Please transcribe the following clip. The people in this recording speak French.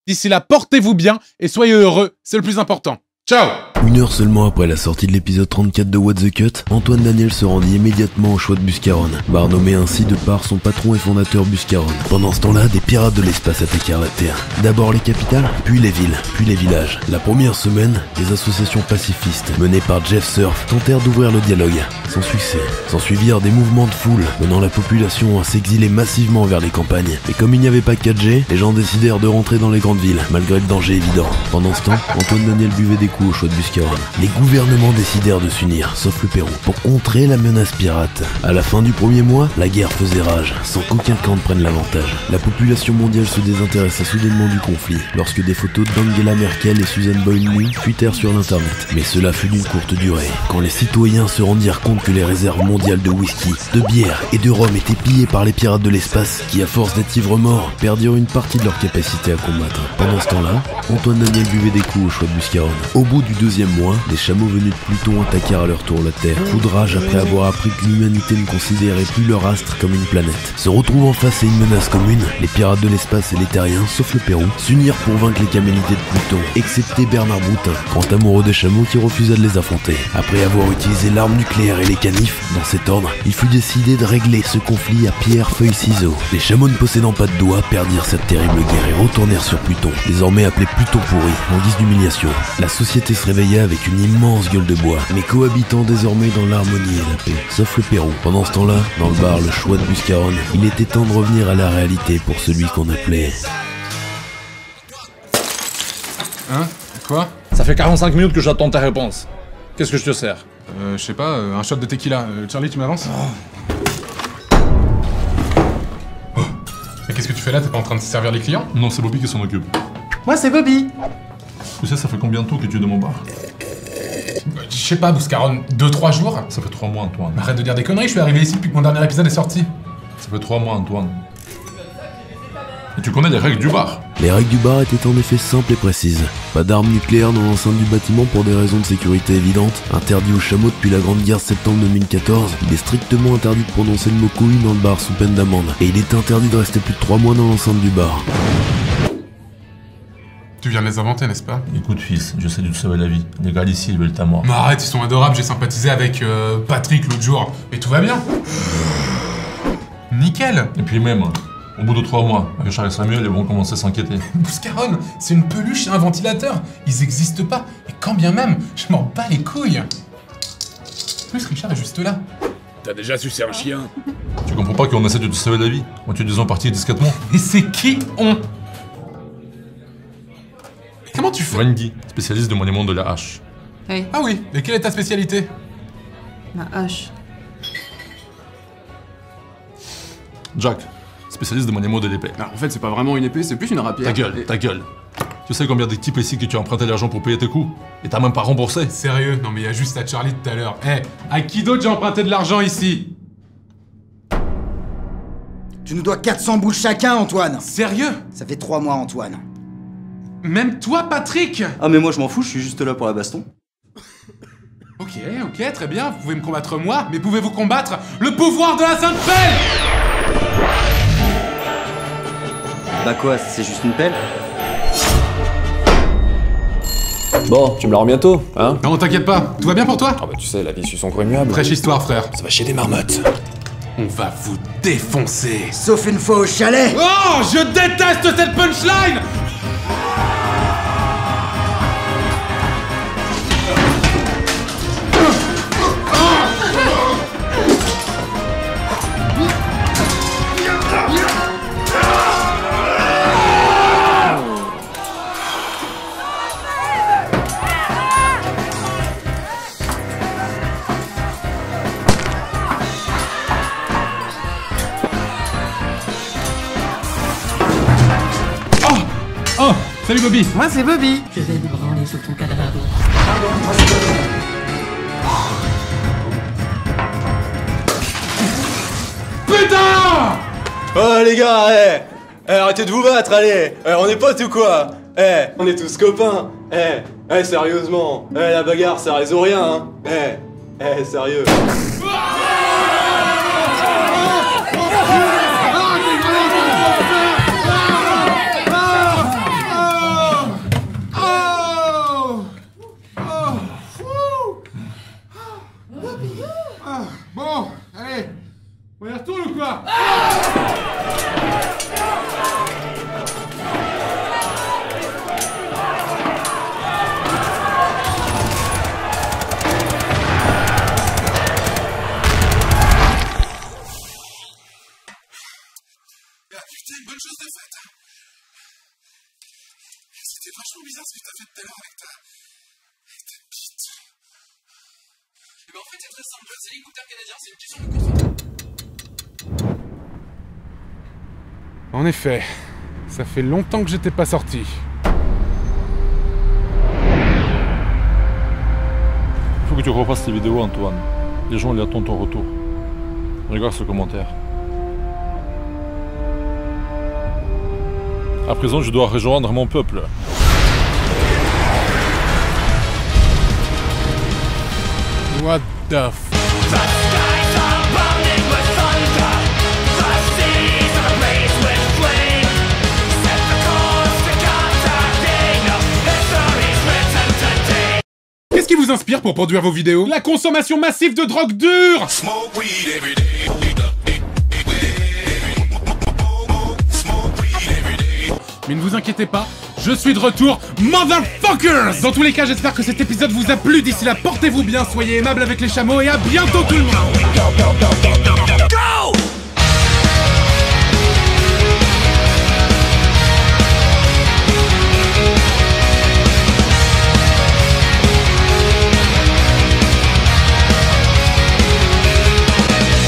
D'ici là, portez-vous bien et soyez heureux, c'est le plus important. Ciao! Une heure seulement après la sortie de l'épisode 34 de What the Cut, Antoine Daniel se rendit immédiatement au choix de Buscaron, bar nommé ainsi de par son patron et fondateur Buscaron. Pendant ce temps-là, des pirates de l'espace attaquèrent la Terre. D'abord les capitales, puis les villes, puis les villages. La première semaine, les associations pacifistes, menées par Jeff Surf, tentèrent d'ouvrir le dialogue. Sans succès. S'ensuivirent des mouvements de foule, menant la population à s'exiler massivement vers les campagnes. Et comme il n'y avait pas 4G, les gens décidèrent de rentrer dans les grandes villes, malgré le danger évident. Pendant ce temps, Antoine Daniel buvait des coups au choix de Buscaron. Les gouvernements décidèrent de s'unir, sauf le Pérou, pour contrer la menace pirate. À la fin du premier mois, la guerre faisait rage, sans qu'aucun camp ne prenne l'avantage. La population mondiale se désintéressa soudainement du conflit, lorsque des photos d'Angela Merkel et Susan Boyle fuitèrent sur l'internet. Mais cela fut d'une courte durée, quand les citoyens se rendirent compte que les réserves mondiales de whisky, de bière et de rhum étaient pillées par les pirates de l'espace, qui à force d'être ivres-morts, perdirent une partie de leur capacité à combattre. Pendant ce temps-là, Antoine Daniel buvait des coups au choix de Buscaron. Au bout du deuxième mois, les chameaux venus de Pluton attaquèrent à leur tour la Terre. Coup de rage après avoir appris que l'humanité ne considérait plus leur astre comme une planète. Se retrouvant face à une menace commune, les pirates de l'espace et les terriens, sauf le Pérou, s'unirent pour vaincre les camélités de Pluton, excepté Bernard Broutin, grand amoureux des chameaux qui refusa de les affronter. Après avoir utilisé l'arme nucléaire et les canifs, dans cet ordre, il fut décidé de régler ce conflit à pierre, feuille, ciseaux. Les chameaux ne possédant pas de doigts perdirent cette terrible guerre et retournèrent sur Pluton, désormais appelé Pluton pourri, en guise d'humiliation. La société se réveilla avec une immense gueule de bois, mais cohabitant désormais dans l'harmonie et la paix, sauf le Pérou. Pendant ce temps-là, dans le bar Le Choix de Buscaron, il était temps de revenir à la réalité pour celui qu'on appelait... Hein? Quoi? Ça fait 45 minutes que j'attends ta réponse. Qu'est-ce que je te sers? Je sais pas, un shot de tequila. Charlie, tu m'avances? Oh. Mais qu'est-ce que tu fais là? T'es pas en train de servir les clients? Non, c'est Bobby qui s'en occupe. Moi, c'est Bobby. Tu sais, ça fait combien de temps que tu es de mon bar? Je sais pas, Buscaron, 2-3 jours? Ça fait 3 mois, Antoine. Arrête de dire des conneries, je suis arrivé ici depuis que mon dernier épisode est sorti. Ça fait 3 mois, Antoine. Et tu connais les règles du bar? Les règles du bar étaient en effet simples et précises. Pas d'armes nucléaires dans l'enceinte du bâtiment pour des raisons de sécurité évidentes. Interdit aux chameaux depuis la Grande Guerre de septembre 2014. Il est strictement interdit de prononcer le mot couille dans le bar sous peine d'amende. Et il est interdit de rester plus de 3 mois dans l'enceinte du bar. Tu viens de les inventer, n'est-ce pas? Écoute, fils, j'essaie de te sauver la vie. Les gars d'ici, ils veulent ta mort. Mais arrête, ils sont adorables, j'ai sympathisé avec Patrick l'autre jour. Et tout va bien. Nickel. Et puis même, au bout de 3 mois, Richard et Samuel, ils vont commencer à s'inquiéter. Buscaron, c'est une peluche et un ventilateur. Ils existent pas. Et quand bien même, je m'en bats les couilles. En plus, Richard est juste là. T'as déjà sucé un chien? Tu comprends pas qu'on essaie de te sauver la vie en utilisant partie discrètement? Et c'est qui on? Comment tu fais? Wendy, spécialiste de maniement de la hache. Hey, Ah oui, et quelle est ta spécialité? ma hache. Jack, spécialiste de maniement de l'épée. Non, en fait, c'est pas vraiment une épée, c'est plus une rapière. Ta gueule, ta gueule. Tu sais combien de types ici que tu as emprunté l'argent pour payer tes coûts? Et t'as même pas remboursé? Sérieux? Non mais il y a juste à Charlie tout à l'heure. À qui d'autre j'ai emprunté de l'argent ici? Tu nous dois 400 boules chacun, Antoine. Sérieux? Ça fait 3 mois, Antoine. Même toi, Patrick? Ah, mais moi, je m'en fous, je suis juste là pour la baston. Ok, très bien, vous pouvez me combattre moi, mais pouvez-vous combattre le pouvoir de la Sainte Pelle? Bah quoi, c'est juste une pelle? Bon, tu me la rends bientôt, hein? Non, t'inquiète pas, tout va bien pour toi? Ah bah tu sais, la vie suit son cours immuable. Fraîche histoire, frère. Ça va chier des marmottes. On va vous défoncer. Sauf une fois au chalet. Oh, je déteste cette punchline! Oh, salut Bobby. Moi, c'est Bobby. Je vais me branler sur ton cadavre. Putain! Oh les gars, arrêtez de vous battre, allez. On est potes ou quoi? On est tous copains. Sérieusement. La bagarre, ça résout rien, hein. Sérieux. C'était vachement bizarre ce que t'as fait tout à l'heure avec ta bite. Eh ben en fait c'est très simple, c'est l'écouteur canadien, c'est une question de concentration. En effet, ça fait longtemps que j'étais pas sorti. Faut que tu repasses tes vidéos, Antoine. Les gens ils attendent ton retour. Regarde ce commentaire. À présent, je dois rejoindre mon peuple. What the f... Qu'est-ce qui vous inspire pour produire vos vidéos? La consommation massive de drogue dure! Mais ne vous inquiétez pas, je suis de retour, motherfuckers! Dans tous les cas, j'espère que cet épisode vous a plu. D'ici là, portez-vous bien, soyez aimables avec les chameaux et à bientôt tout le monde!